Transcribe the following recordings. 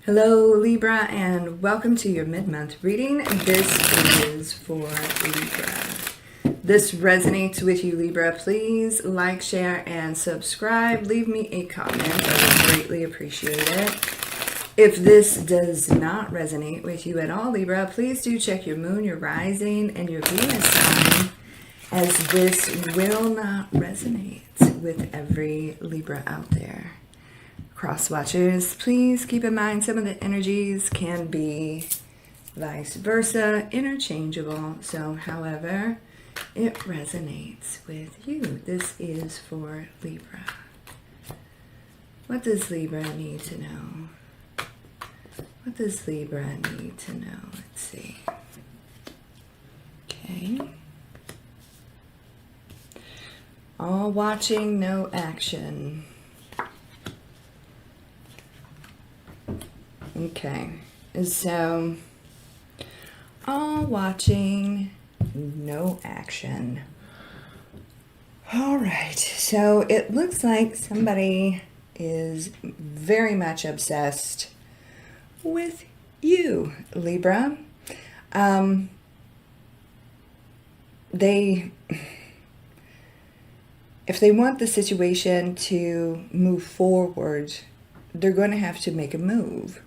Hello Libra, and welcome to your mid-month reading. This is for Libra. This resonates with you, Libra. Please like, share, and subscribe. Leave me a comment. I would greatly appreciate it. If this does not resonate with you at all, Libra, please do check your moon, your rising, and your Venus sign, as this will not resonate with every Libra out there. Cross watchers, please keep in mind some of the energies can be vice versa, interchangeable. So however it resonates with you, this is for Libra. What does Libra need to know? What does Libra need to know? Let's see. Okay. All watching, no action. Okay, so all watching, no action. All right, so it looks like somebody is very much obsessed with you, Libra. If they want the situation to move forward, they're going to have to make a move.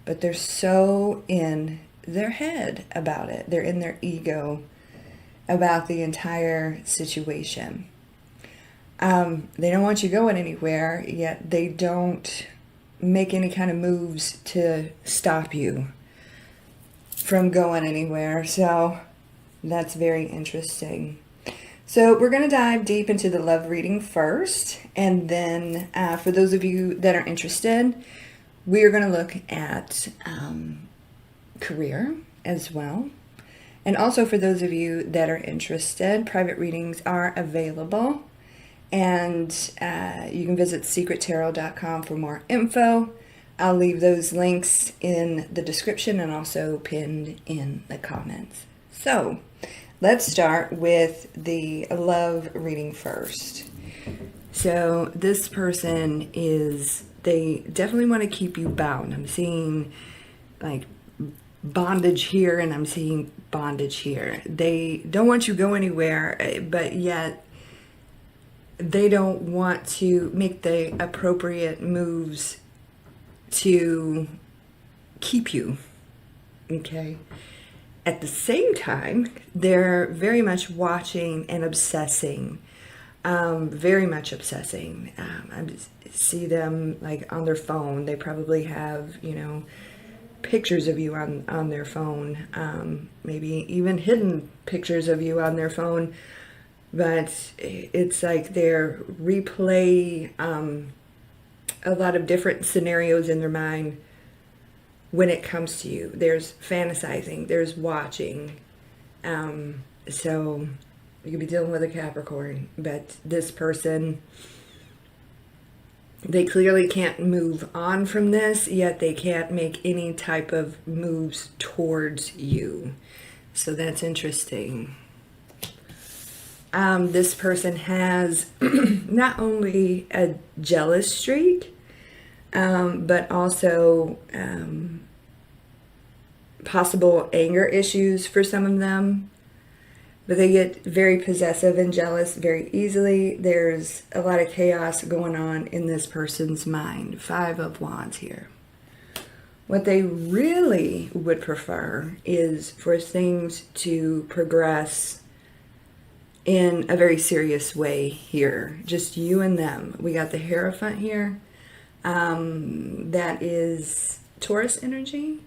But they're so in their head about it. They're in their ego about the entire situation. They don't want you going anywhere, yet they don't make any kind of moves to stop you from going anywhere. So that's very interesting. So we're going to dive deep into the love reading first. And then for those of you that are interested, we are going to look at career as well. And also for those of you that are interested, private readings are available. And you can visit secrettarot.com for more info. I'll leave those links in the description and also pinned in the comments. So let's start with the love reading first. So this person they definitely want to keep you bound. I'm seeing like bondage here and I'm seeing bondage here. They don't want you to go anywhere, but yet they don't want to make the appropriate moves to keep you. Okay. At the same time, they're very much watching and obsessing. Very much obsessing. I see them like on their phone. They probably have, pictures of you on their phone. Maybe even hidden pictures of you on their phone. But it's like they're replay a lot of different scenarios in their mind when it comes to you. There's fantasizing, there's watching. So you could be dealing with a Capricorn, but this person, they clearly can't move on from this, yet they can't make any type of moves towards you. So that's interesting. This person has not only a jealous streak, but also possible anger issues for some of them. But they get very possessive and jealous very easily. There's a lot of chaos going on in this person's mind. 5 of Wands here. What they really would prefer is for things to progress in a very serious way here. Just you and them. We got the Hierophant here. That is Taurus energy.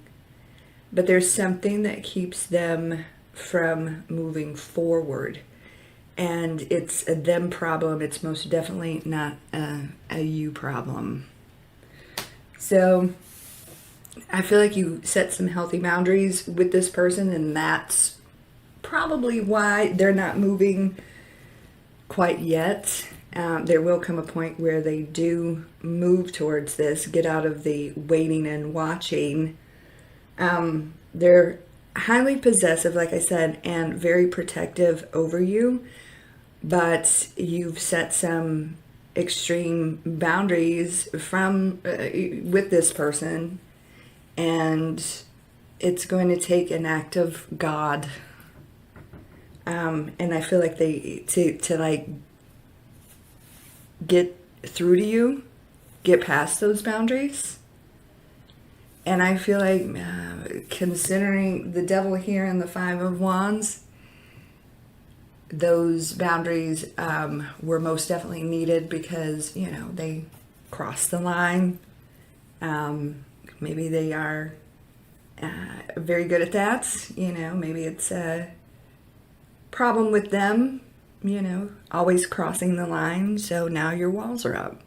But there's something that keeps them from moving forward. And it's a them problem. It's most definitely not a you problem. So I feel like you set some healthy boundaries with this person, and that's probably why they're not moving quite yet. There will come a point where they do move towards this, get out of the waiting and watching. They're highly possessive, like I said, and very protective over you, but you've set some extreme boundaries with this person, And it's going to take an act of God. And I feel like to like get through to you, get past those boundaries. And I feel like considering the devil here and the Five of Wands, those boundaries were most definitely needed because, you know, they crossed the line. Maybe they are very good at that. You know, maybe it's a problem with them, you know, always crossing the line. So now your walls are up.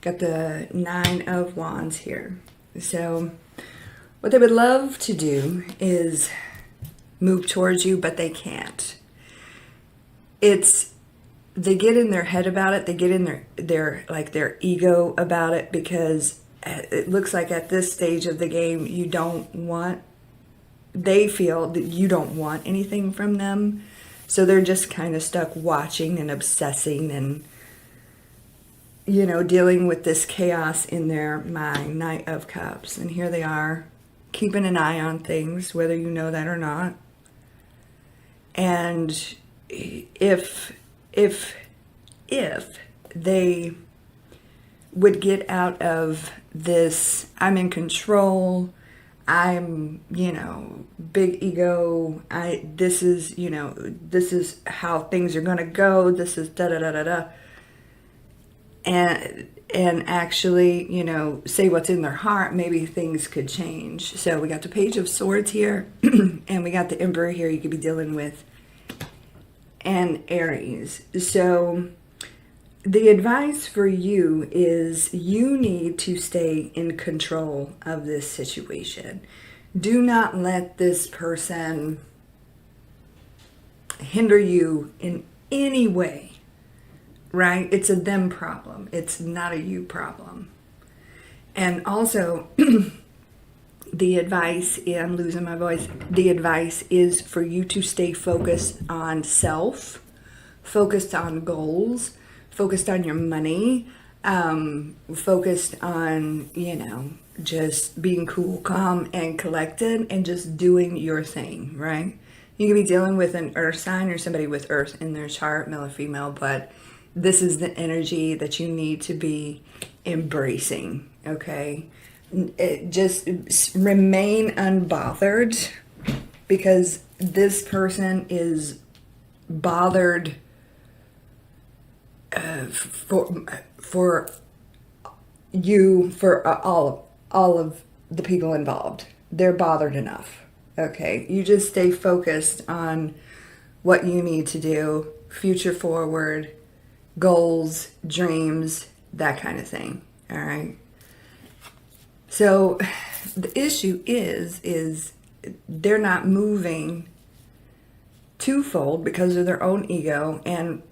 Got the Nine of Wands here. So what they would love to do is move towards you, but they can't. They get in their head about it. They get in their ego about it, because it looks like at this stage of the game, they feel that you don't want anything from them. So they're just kind of stuck watching and obsessing and, you know, dealing with this chaos in their mind. Knight of Cups. And here they are, keeping an eye on things, whether you know that or not. And if they would get out of this, I'm in control, I'm, you know, big ego, this is, you know, this is how things are going to go, this is da da da da da, and actually, you know, say what's in their heart, maybe things could change. So we got the Page of Swords here, and we got the Emperor here you could be dealing with, and Aries. So the advice for you is you need to stay in control of this situation. Do not let this person hinder you in any way, right? It's a them problem. It's not a you problem. And also, the advice, I'm losing my voice, the advice is for you to stay focused on self, focused on goals, focused on your money, focused on, you know, just being cool, calm, and collected, and just doing your thing, right? You could be dealing with an earth sign or somebody with earth in their chart, male or female, but this is the energy that you need to be embracing, okay? Just remain unbothered, because this person is bothered for you, for all of the people involved. They're bothered enough. Okay, you just stay focused on what you need to do, future forward, goals, dreams, that kind of thing. All right. So the issue is they're not moving twofold because of their own ego, and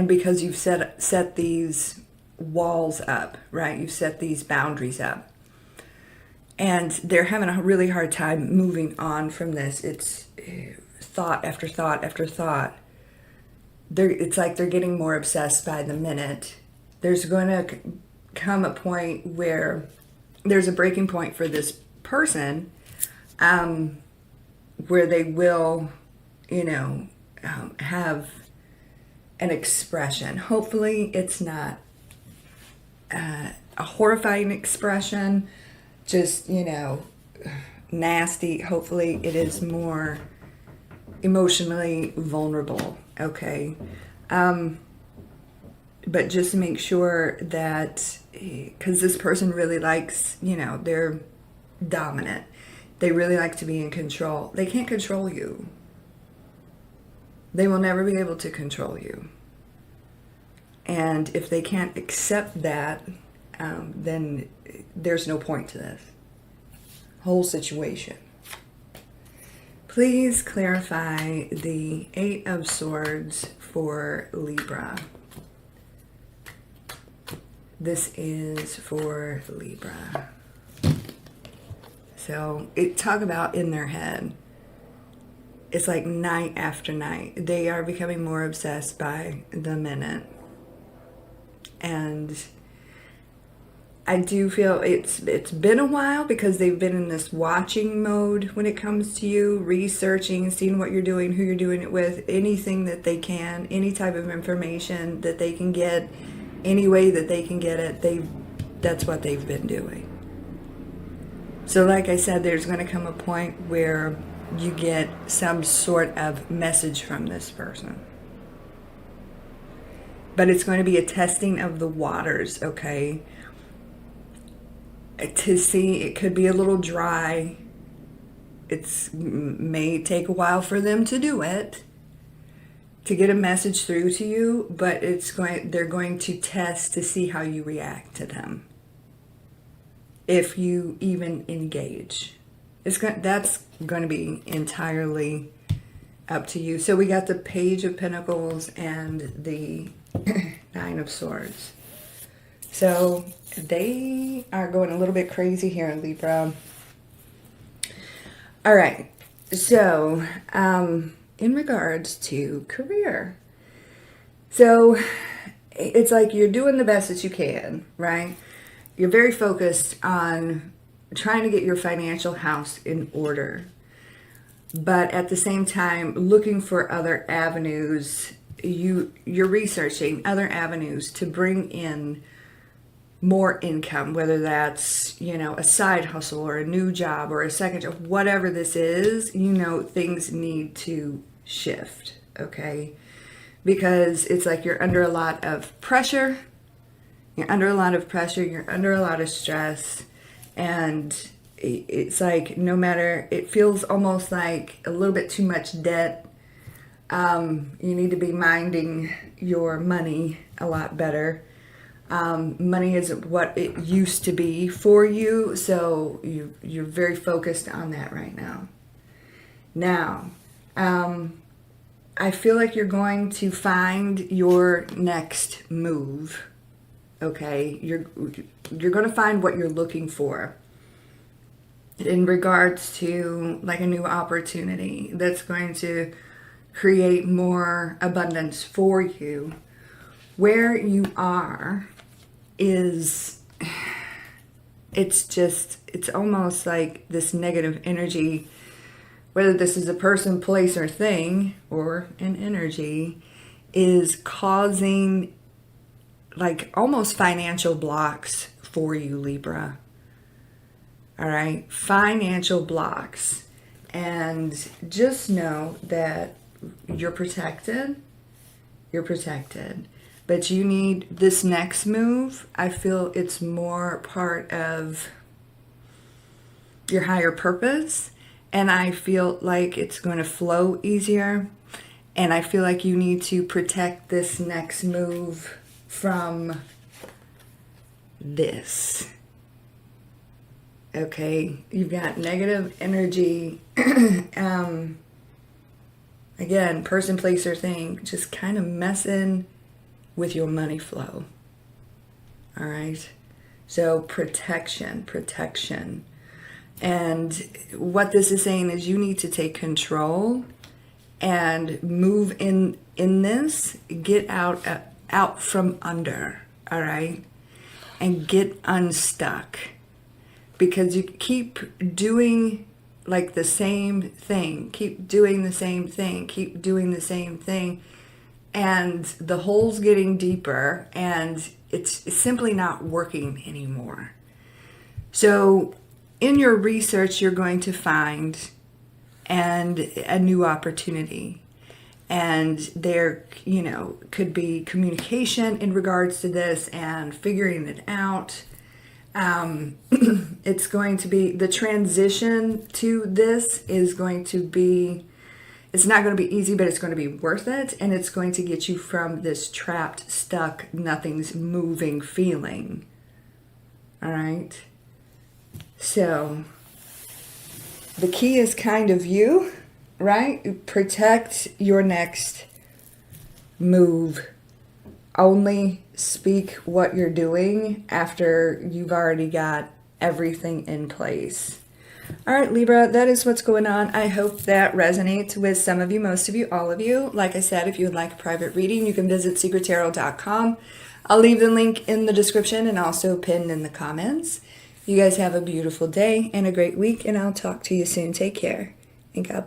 because you've set these walls up, right? You've set these boundaries up. And they're having a really hard time moving on from this. It's thought after thought after thought. It's like they're getting more obsessed by the minute. There's going to come a point where there's a breaking point for this person, where they will, you know, have an expression. Hopefully it's not a horrifying expression, just, you know, nasty. Hopefully it is more emotionally vulnerable, okay? But just make sure that, because this person really likes, you know, they're dominant. They really like to be in control. They can't control you. They will never be able to control you. And if they can't accept that, then there's no point to this whole situation. Please clarify the Eight of Swords for Libra. This is for Libra. So talk about in their head. It's like night after night. They are becoming more obsessed by the minute. And I do feel it's been a while because they've been in this watching mode when it comes to you, researching, seeing what you're doing, who you're doing it with, anything that they can, any type of information that they can get, any way that they can get it, that's what they've been doing. So like I said, there's going to come a point where you get some sort of message from this person. But it's going to be a testing of the waters, okay? To see, it could be a little dry. It may take a while for them to do it, to get a message through to you, but they're going to test to see how you react to them. If you even engage. That's going to be entirely up to you. So we got the Page of Pentacles and the Nine of Swords. So they are going a little bit crazy here in Libra. All right. So in regards to career. So it's like you're doing the best that you can, right? You're very focused on trying to get your financial house in order. But at the same time, looking for other avenues. You're researching other avenues to bring in more income, whether that's, a side hustle or a new job or a second job, whatever this is, things need to shift, okay? Because it's like you're under a lot of pressure, you're under a lot of stress, and it's like it feels almost like a little bit too much debt. You need to be minding your money a lot better. Money isn't what it used to be for you, so you're very focused on that right now. Now, I feel like you're going to find your next move. Okay, you're going to find what you're looking for in regards to like a new opportunity that's going to create more abundance for you. Where you are it's almost like this negative energy, whether this is a person, place, or thing, or an energy, is causing like almost financial blocks for you, Libra. All right, financial blocks. And just know that you're protected. You're protected. But you need this next move. I feel it's more part of your higher purpose. And I feel like it's going to flow easier. And I feel like you need to protect this next move from this. Okay, you've got negative energy. Again, person, place, or thing, just kind of messing with your money flow. All right. So protection. And what this is saying is you need to take control and move in this, get out from under. All right. And get unstuck, because you keep doing like the same thing, keep doing the same thing. And the hole's getting deeper, and it's simply not working anymore. So in your research, you're going to find a new opportunity. And there, could be communication in regards to this and figuring it out. It's going to be, the transition to this is going to be, it's not going to be easy, but it's going to be worth it. And it's going to get you from this trapped, stuck, nothing's moving feeling. All right. So the key is kind of you, right? Protect your next move. Only speak what you're doing after you've already got everything in place. All right, Libra, that is what's going on. I hope that resonates with some of you, most of you, all of you. Like I said, if you would like a private reading, you can visit secrettarot.com. I'll leave the link in the description and also pinned in the comments. You guys have a beautiful day and a great week, and I'll talk to you soon. Take care. And God